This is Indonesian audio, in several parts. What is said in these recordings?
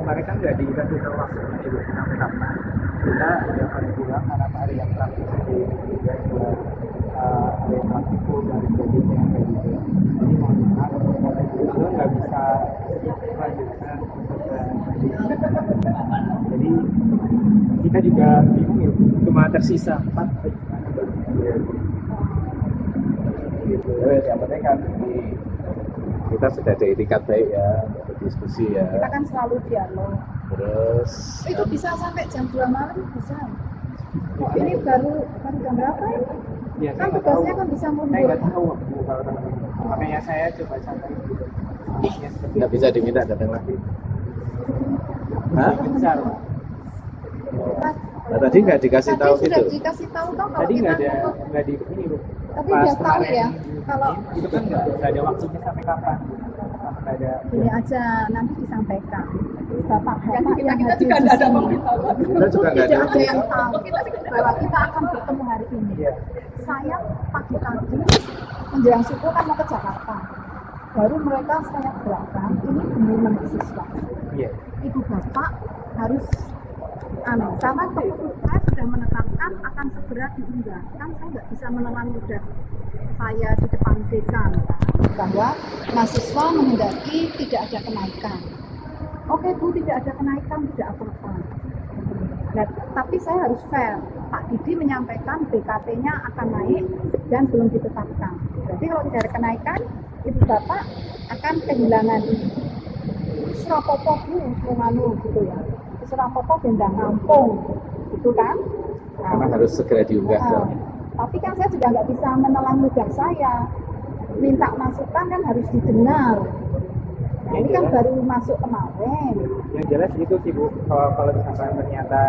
kemarin kan nggak dikasih tahu waktunya Ibu sampai kapan. Kita udah pada bilang karena ada yang praktis di juga ada yang praktikum dan sebagainya kayak gitu. Jadi mohon maaf itu nggak bisa lanjutkan jadi kita juga bingung ya, cuma tersisa 4 gitu. Yang penting kan kita sudah ada etikat baik ya, berdiskusi ya. Kita kan selalu dialog. Terus Itu bisa sampai jam 2 malam bisa. Ini baru jam berapa ya? ya, Kan tugasnya kan bisa saya mundur. nggak tahu Bu kalau teman-teman. Makanya saya coba sampai gitu. Ya, seperti nggak bisa diminta datang lagi. Hah? besar. Nah, tadi nggak dikasih Tadi tahu sudah gitu. dikasih tahu toh kalau Tadi kita nggak di ini Bu. Tapi Pas dia tahu kemarin ya, kalau itu kan nggak ada waktunya sampai kapan. Nggak ada. ini aja nanti disampaikan. Bapak-bapak kita yang juga hadir nggak di ada sini. pemberitahuan. Kita juga nggak Tidak ada. ada yang tahu bahwa kita akan bertemu hari ini. Iya. Saya pagi-pagi menjelang subuh kan mau ke Jakarta. Baru mereka saya gerakkan ini demi mahasiswa. Iya. Ibu bapak harus karena saya sudah menetapkan akan segera diundangkan. Saya nggak bisa menelan ludah saya di depan dekan bahwa mahasiswa menghendaki tidak ada kenaikan. Oke Bu, tidak ada kenaikan, tidak apa-apa. Nah, tapi saya harus fair. Pak Didi menyampaikan BKT-nya akan naik dan belum ditetapkan. Berarti kalau tidak ada kenaikan, ibu bapak akan kehilangan serapopo Bu, semanu gitu ya. Serapopo bendang ngampung, gitu kan? Nah, Karena harus segera diunggah. tapi kan saya juga nggak bisa menelan ludah saya. Minta masukan kan harus didengar. Nah, ini kan baru masuk kemarin. Yang jelas itu sih Bu, kalau misalkan ternyata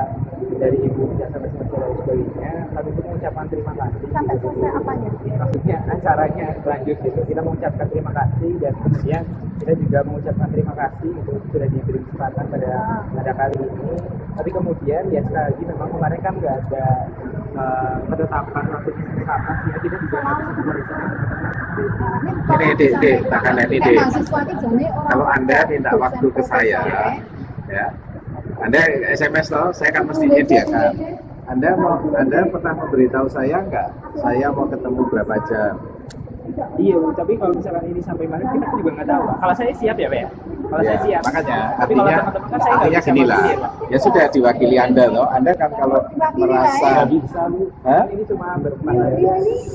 dari Ibu jasa bersih dan sebagainya, kami pun mengucapkan terima kasih. Sampai selesai apanya? Maksudnya acaranya lanjut gitu, kita mengucapkan terima kasih dan kemudian kita juga mengucapkan terima kasih itu sudah diberi kesempatan pada kali ini. Tapi kemudian ya sekali lagi memang kemarin kan nggak ada penetapan waktunya kapan, sehingga kita juga nggak bisa memberikan. Ini, takkan ini, Dek. Mahasiswa ini jadi orang Kalau Anda minta dosen waktu ke saya, profesor, ya, Anda SMS toh, saya kan mesti nyediakan. Anda pernah memberitahu saya nggak? Saya mau ketemu berapa jam? Iya, Bu, tapi kalau misalkan ini sampai mana kita juga nggak tahu. Kalau saya siap ya, Pak ya. Kalau Ya, saya siap. makanya Tapi kalau artinya teman-teman kan saya nggak bisa gini lah. mandiri, Pak. Ya sudah diwakili Anda loh. Anda kan kalau merasa Nggak bisa, Bu. Hah? Ini cuma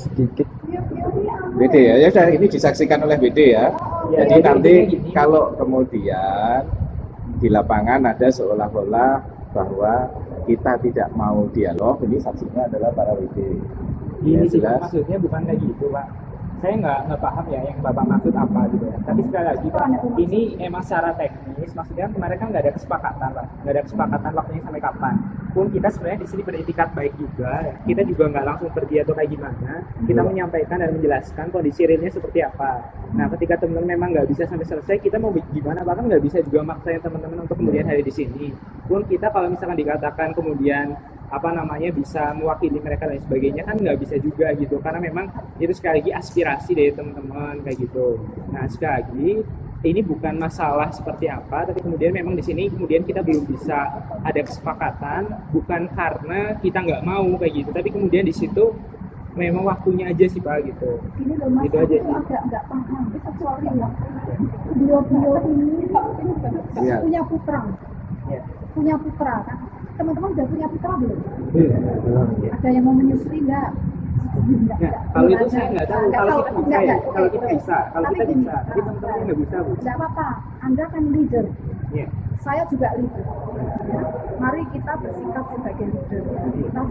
sedikit BD ya, ya sudah ini disaksikan oleh BD ya. Ya, Jadi ya, nanti gini. kalau kemudian di lapangan ada seolah-olah bahwa kita tidak mau dialog, ini saksinya adalah para WD. Ini Ya, sih jelas. maksudnya bukan kayak gitu, Pak. Saya nggak paham ya yang Bapak maksud apa gitu ya. Tapi sekali lagi Pak, ini emang secara teknis, maksudnya kemarin kan nggak ada kesepakatan Pak. Nggak ada kesepakatan waktunya sampai kapan. Pun kita sebenarnya di sini beretikat baik juga. Kita juga nggak langsung pergi atau kayak gimana. Kita menyampaikan dan menjelaskan kondisi realnya seperti apa. Nah, ketika teman-teman memang nggak bisa sampai selesai, kita mau gimana? Bahkan nggak bisa juga maksain teman-teman untuk kemudian hari di sini. Pun kita kalau misalkan dikatakan kemudian bisa mewakili mereka dan sebagainya kan nggak bisa juga gitu, karena memang itu sekali lagi aspirasi dari teman-teman kayak gitu. Nah, sekali lagi ini bukan masalah seperti apa, tapi kemudian memang di sini kemudian kita belum bisa ada kesepakatan, bukan karena kita nggak mau kayak gitu, tapi kemudian di situ memang waktunya aja sih Pak gitu. Ini loh Mas, Itu aja aku sih. agak nggak paham. Kecuali ya, beliau ini Iya. punya putra, Ya. punya putra kan? Teman-teman udah punya putra belum? Ya. Ada yang mau menyusui nggak? Nah, kalau itu saya nggak tahu. Kalau kita bisa ya, kalau kita Oke. bisa, kalau Tapi kita gini, bisa, tapi teman-teman nggak bisa Bu. nggak apa-apa, Anda kan leader, Ya. saya juga leader. Ya. Mari kita bersikap sebagai leader. Kita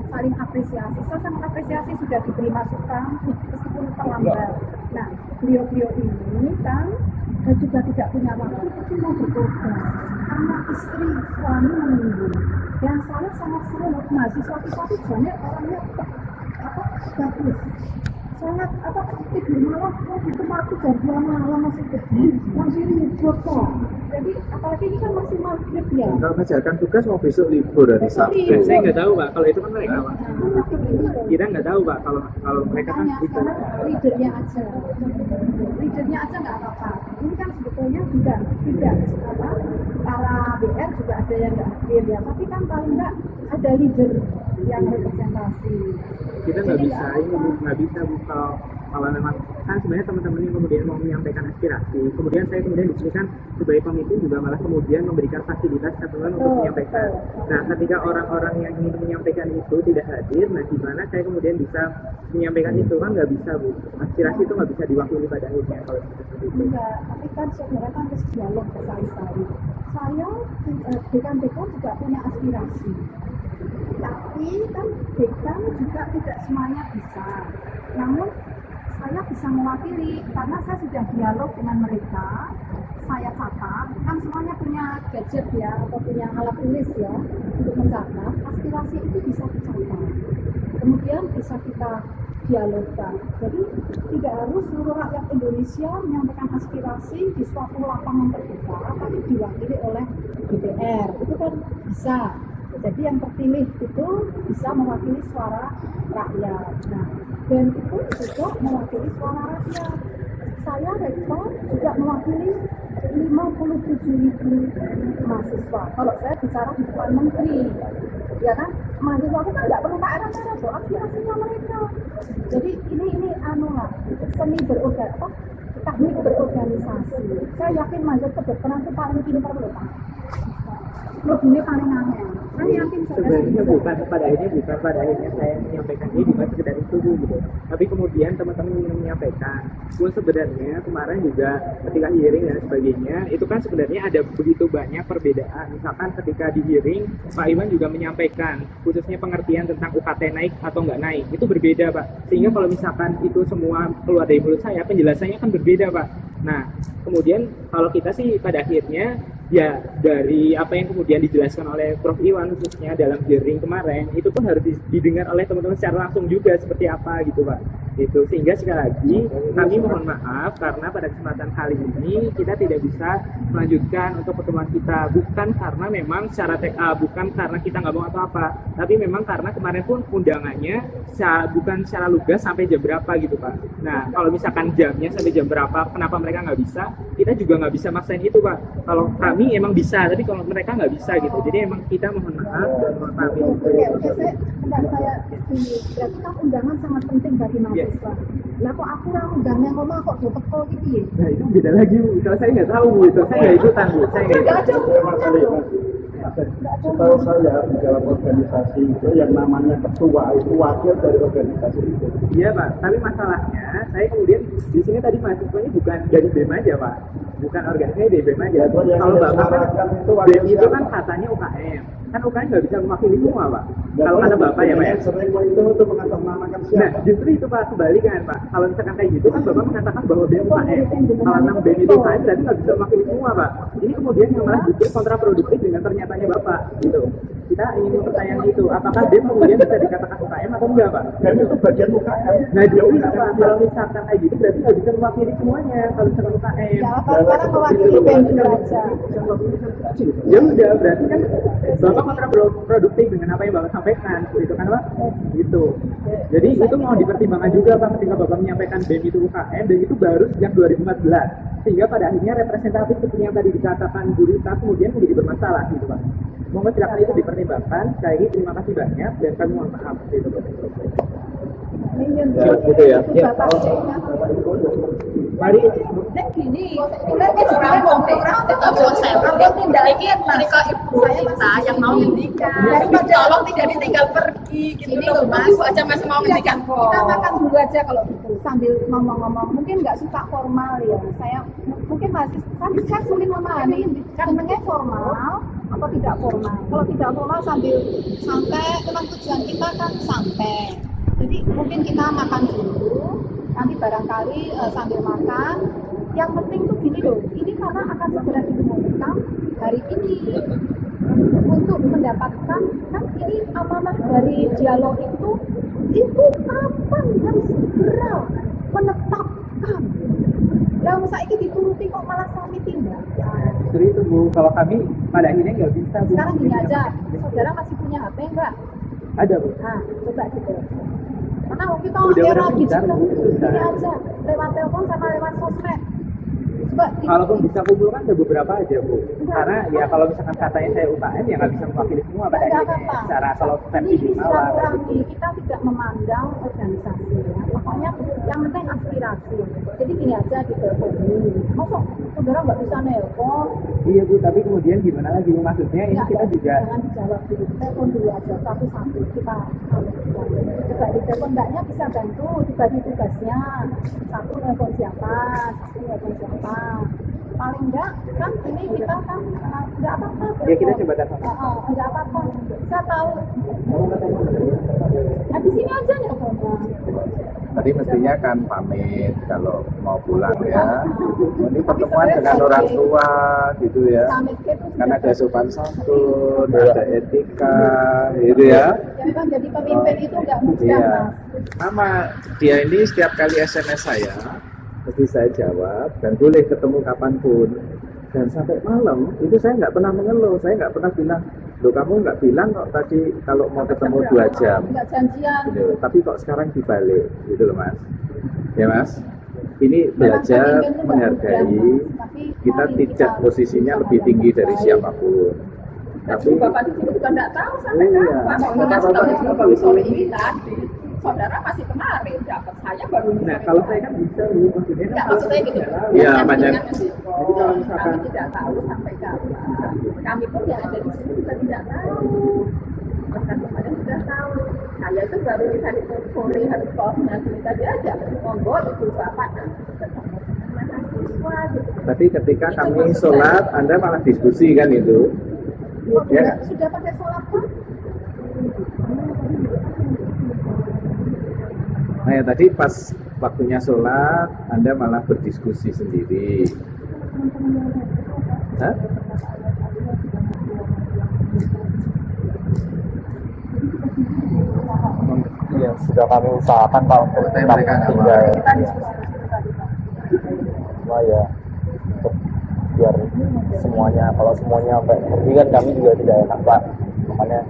saling apresiasi. Saya sangat apresiasi sudah diberi masukan meskipun terlambat. Nah, beliau-beliau ini kan juga tidak punya waktu, tapi mau berkorban. Anak istri, suami menunggu. Dan saya sangat senang mahasiswa kita itu banyak orangnya bagus. Sangat tidur malam itu mati jam 2 malam masih hidup kok. Jadi apalagi ini kan masih maghrib ya. Kalau mengerjakan tugas mau besok libur dari Sabtu. Saya nggak tahu Pak, kalau itu kan mereka Pak. Nah, Kita nggak tahu Pak, kalau mereka kan makanya gitu. sekarang leadernya aja nggak apa-apa. Ini kan sebetulnya juga tidak apa, para BR juga ada yang nggak hadir ya, tapi kan paling nggak ada leader yang representasi. Kita nggak bisa Bu, kalau memang kan sebenarnya teman-teman yang kemudian mau menyampaikan aspirasi, kemudian saya kemudian di sini kan sebagai pemimpin juga malah kemudian memberikan fasilitas teman-teman untuk menyampaikan. Nah, ketika orang-orang yang ingin menyampaikan itu tidak hadir, nah gimana saya kemudian bisa menyampaikan itu? Kan nggak bisa Bu, aspirasi itu nggak bisa diwakili pada akhirnya kalau seperti itu. Enggak, tapi kan sebenarnya kan harus dialog bersama-sama. Saya dekan-dekan juga punya aspirasi, tapi kan dekan juga tidak semuanya bisa. Namun saya bisa mewakili karena saya sudah dialog dengan mereka. Saya catat, kan semuanya punya gadget ya atau punya alat tulis ya untuk mencatat. Aspirasi itu bisa dicatat, kemudian bisa kita dialogkan. Jadi tidak harus seluruh rakyat Indonesia menyampaikan aspirasi di suatu lapangan terbuka, tapi diwakili oleh DPR. Itu kan bisa. Jadi yang terpilih itu bisa mewakili suara rakyat. Nah, dan itu juga mewakili suara rakyat. Saya rektor juga mewakili 57.000 mahasiswa. Kalau saya bicara di depan menteri, ya kan, mahasiswa kita nggak perlu PR-PR tuh, aspirasinya mereka. Jadi ini seni teknik berorganisasi. Saya yakin mahasiswa kedokteran itu paling pintar loh Pak. Ini paling angel. Saya yakin Sebenarnya pada akhirnya saya menyampaikan ini bukan sekedar itu Bu, gitu. Tapi kemudian teman-teman ingin menyampaikan, pun sebenarnya kemarin juga ketika hearing dan sebagainya, itu kan sebenarnya ada begitu banyak perbedaan. Misalkan ketika di hearing, Pak Iwan juga menyampaikan, khususnya pengertian tentang UKT naik atau nggak naik, itu berbeda Pak. Sehingga kalau misalkan itu semua keluar dari mulut saya, penjelasannya kan berbeda Pak. Nah, kemudian kalau kita sih pada akhirnya, ya dari apa yang kemudian dijelaskan oleh Prof. Iwan khususnya dalam hearing kemarin itu pun harus didengar oleh teman-teman secara langsung juga seperti apa gitu Pak. Itu sehingga sekali lagi kami mohon maaf karena pada kesempatan kali ini kita tidak bisa melanjutkan untuk pertemuan kita, bukan karena memang secara bukan karena kita nggak mau atau apa, tapi memang karena kemarin pun undangannya bukan secara lugas sampai jam berapa gitu Pak. Nah, kalau misalkan jamnya sampai jam berapa, kenapa mereka nggak bisa, kita juga nggak bisa maksain itu Pak. Kalau kami emang bisa, tapi kalau mereka nggak bisa gitu. Jadi emang kita mohon maaf dan mohon maaf itu. Saya berarti kan undangan sangat penting bagi mahasiswa. Lah kok aku undangnya ngomong kok do teko iki piye? Nah, itu beda lagi Bu. Kalau saya nggak tahu itu, saya nggak ikutan Bu. Saya nggak ikutan. Setahu saya di dalam organisasi itu yang namanya ketua itu wakil dari organisasi itu. Iya Pak, tapi masalahnya saya kemudian di sini tadi mahasiswanya bukan dari BEM aja Pak, bukan organisasi dari BEM aja. Kalau Bapak kan BEM itu kan katanya UKM, kan UKM nggak bisa mewakili semua Pak. Kalau kata Bapak ya Pak ya. Sering itu mengatasnamakan siapa? Nah justru itu Pak, kebalikan Pak. Kalau misalkan kayak gitu kan Bapak mengatakan bahwa BEM UKM. Kalau memang BEM itu UKM berarti nggak bisa mewakili semua Pak. Ini kemudian yang malah justru kontraproduktif dengan pernyataannya Bapak gitu. Kita ingin mempertanyakan itu, apakah BEM kemudian bisa dikatakan UKM atau enggak Pak? Dan itu bagian UKM. Nah jadi Pak, kalau misalkan kayak gitu berarti nggak bisa mewakili semuanya kalau misalkan UKM. Ya apa sekarang mewakili BEM aja. Ya udah, berarti kan Bapak kontraproduktif dengan apa yang Bapak sampaikan, gitu kan Pak? Gitu. Jadi itu mau dipertimbangkan juga Pak ketika Bapak menyampaikan BEM itu UKM dan itu baru sejak 2014. Sehingga pada akhirnya representatif seperti yang tadi dikatakan Bu Rita kemudian menjadi bermasalah gitu Pak. Mohon silakan itu dipertimbangkan. Sekali lagi terima kasih banyak dan kami mohon maaf gitu. Gitu ya. Mari Gini, kita juga ngomong kita konsepnya dia tidak ingin mereka ibu kita yang mau ngendikan. Tolong tidak ditinggal pergi gitu loh Mas. Ibu aja masih mau ngendikan kok. Kita makan dulu aja kalau gitu sambil ngomong-ngomong. Mungkin nggak suka formal ya. Saya mungkin masih saya sulit memahami sebenarnya formal atau tidak formal. Kalau tidak formal sambil sampai memang tujuan kita kan sampai. Jadi mungkin kita makan dulu. Nanti barangkali sambil makan. Yang penting tuh gini loh, ini karena akan segera diumumkan hari ini untuk mendapatkan kan ini amanah dari dialog itu kapan harus segera menetapkan Lah saiki dituruti kok malah sami tindak. Justru itu Bu, kalau kami pada akhirnya nggak bisa Bu. Sekarang gini aja, saudara masih punya HP enggak? Ada Bu. Nah, coba gitu. Karena kita Udah era pintar, digital, Bu, susah. gini aja, lewat telepon sama lewat sosmed. Coba Kalaupun bisa kumpul kan ada beberapa aja Bu. Karena ya kalau misalkan katanya saya UKM ya nggak bisa mewakili semua pada Enggak akhirnya. apa-apa. Secara kalau versi Ini di bawah. silaturahmi, kita tidak memandang organisasi ya. Pokoknya yang penting aspirasi. Jadi gini aja di telepon ini. Masuk saudara nggak bisa nelpon? Iya Bu, tapi kemudian gimana lagi Bu, maksudnya ini Ya, kita juga jangan dijawab dulu. Telepon dulu aja satu-satu kita. Coba di telepon enggaknya bisa bantu dibagi tugasnya. Satu nelpon siapa, satu nelpon siapa. Paling enggak kan ini kita kan enggak apa-apa. ya kita coba telepon. Enggak apa-apa. Saya tahu. Nah di sini aja nelponnya. Tadi mestinya kan pamit kalau mau pulang ya. Ini pertemuan dengan orang tua gitu ya. Kan ada sopan santun, ada etika, gitu ya. Ya kan jadi pemimpin itu enggak mudah, Iya. Mas. Mama, dia ini setiap kali SMS saya, mesti saya jawab dan boleh ketemu kapanpun. Dan sampai malam itu saya nggak pernah mengeluh, saya nggak pernah bilang, loh kamu nggak bilang kok tadi kalau mau ketemu 2 jam. Enggak janjian. Gitu. Tapi kok sekarang dibalik, gitu loh Mas. Ya Mas, ini belajar menghargai. Kita tidak posisinya lebih tinggi dari siapapun. Tapi Bapak di sini juga nggak tahu sampai Iya. kapan. Mau ngasih tahu baru sore ini tadi. Saudara masih kemarin dapat, saya baru Nah kalau saya kan bisa Bu, maksudnya kan ya maksudnya gitu. Iya, Yang banyak. ingat sih. Jadi kalau misalkan- Kami tidak tahu sampai kapan. Kami pun yang ada di sini juga tidak tahu. Bahkan kemarin sudah tahu. Saya itu baru bisa diteleponi harus koordinasi tadi aja. Monggo ibu bapak nanti ketemu dengan mahasiswa gitu. tapi ketika kami sholat, Anda malah diskusi kan itu. Oh, Ya. sudah pakai sholat kan? Nah ya tadi pas waktunya sholat, Anda malah berdiskusi sendiri. Hah? Yang sudah kami usahakan Pak untuk Tapi tetap mereka nggak tinggal. mau. Kita diskusi dulu tadi. Cuma ya untuk biar semuanya, kalau semuanya sampai pergi kan kami juga tidak enak Pak. Makanya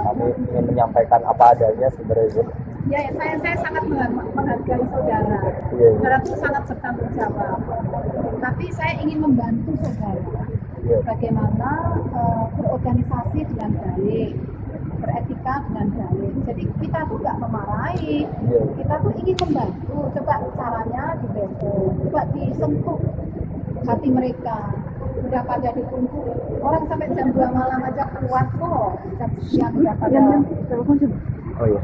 kami ingin menyampaikan apa adanya sebenarnya itu. Ya, saya sangat menghargai saudara. Iya, iya. Saudara itu sangat bertanggung jawab. Tapi saya ingin membantu saudara. Iya. Bagaimana berorganisasi dengan baik, beretika dengan baik. Jadi kita tuh nggak memarahi, Iya. kita tuh ingin membantu. Coba caranya dibantu, coba disentuh hati mereka. Udah pada ditunggu, orang sampai jam 2 malam aja keluar kok. Jam siang udah pada. Oh iya.